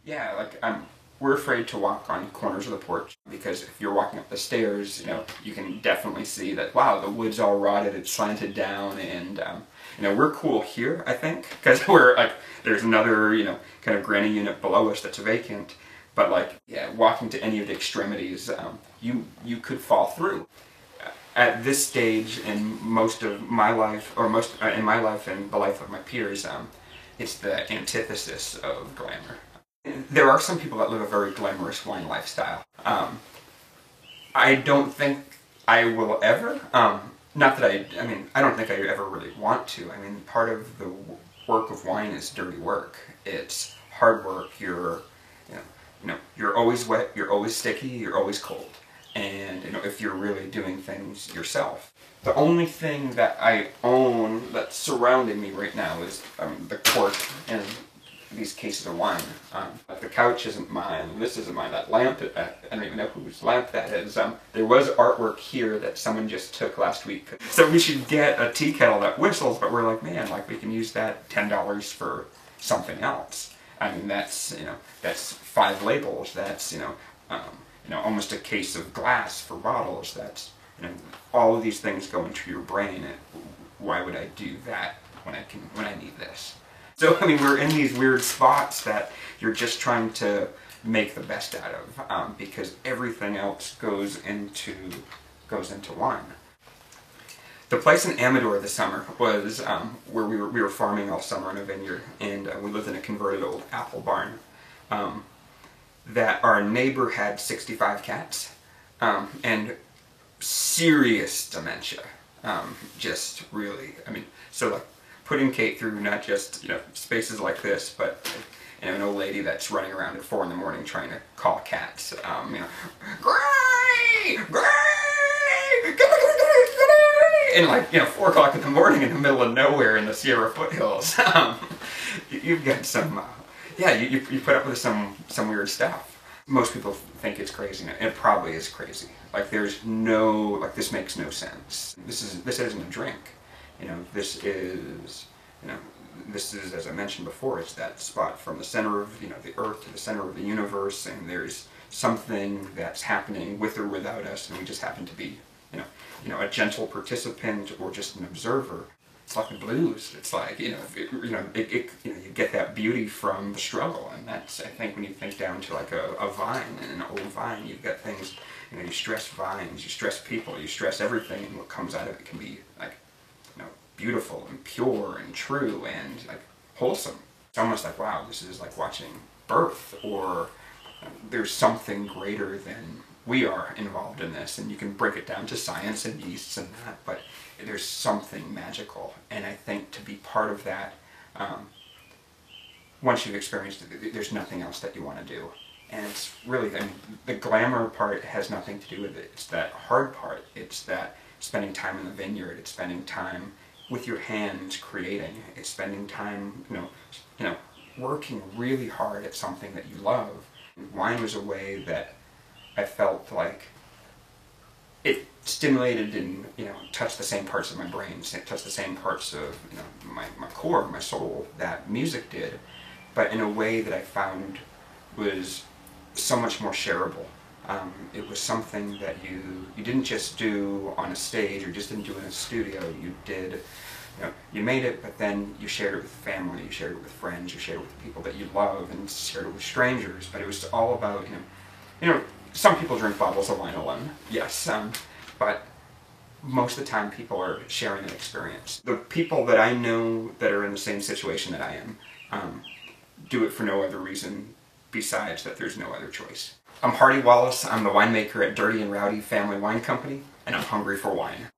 Yeah, like we're afraid to walk on corners of the porch because if you're walking up the stairs, you can definitely see that, wow, the wood's all rotted, it's slanted down, and we're cool here, I think, because we're like, there's another, kind of granny unit below us that's vacant, but like, yeah, walking to any of the extremities, you could fall through. At this stage in most of my life, or most in my life and the life of my peers, it's the antithesis of glamour. There are some people that live a very glamorous wine lifestyle. I don't think I will ever. Not that I don't think I ever really want to. I mean, part of the work of wine is dirty work. It's hard work. You're always wet. You're always sticky. You're always cold. And if you're really doing things yourself. The only thing that I own that's surrounding me right now is the cork and these cases of wine. The couch isn't mine, this isn't mine, that lamp, I don't even know whose lamp that is. There was artwork here that someone just took last week. So we should get a tea kettle that whistles, but we're like, man, like we can use that $10 for something else. I mean, that's 5 labels, that's, almost a case of glass for bottles, that's, all of these things go into your brain, and why would I do that when I need this? So, I mean, we're in these weird spots that you're just trying to make the best out of, because everything else goes into wine. The place in Amador this summer was where we were farming all summer in a vineyard, and we lived in a converted old apple barn. That our neighbor had 65 cats, and serious dementia. Just really, so like, putting Kate through not just, spaces like this, but, an old lady that's running around at 4 in the morning trying to call cats, Gray! Gray! And like, 4 o'clock in the morning in the middle of nowhere in the Sierra foothills. You've got some, you put up with some weird stuff. Most people think it's crazy, and it probably is crazy. Like, there's no, like, this makes no sense. This isn't a drink. This is, as I mentioned before, it's that spot from the center of, the earth to the center of the universe, and there's something that's happening with or without us, and we just happen to be, a gentle participant or just an observer. It's like the blues. It's like, you get that beauty from the struggle, and that's, I think, when you think down to like a vine, and an old vine, you've got things, you stress vines, you stress people, you stress everything, and what comes out of it can be like, beautiful and pure and true and like wholesome. It's almost like, wow, this is like watching birth, or there's something greater than we are involved in this, and you can break it down to science and yeasts and that, but there's something magical, and I think to be part of that, once you've experienced it, there's nothing else that you want to do. And it's really, the glamour part has nothing to do with it. It's that hard part. It's that spending time in the vineyard. It's spending time with your hands creating. It's spending time, working really hard at something that you love. Wine was a way that I felt like it stimulated and, touched the same parts of my brain, touched the same parts of, my core, my soul, that music did, but in a way that I found was so much more shareable. It was something that you didn't just do on a stage, or just didn't do in a studio. You did, you made it, but then you shared it with family, you shared it with friends, you shared it with the people that you love, and shared it with strangers. But it was all about, some people drink bottles of wine alone, yes, but most of the time people are sharing an experience. The people that I know that are in the same situation that I am, do it for no other reason besides that there's no other choice. I'm Wallace, I'm the winemaker at Dirty and Rowdy Family Wine Company, and I'm hungry for wine.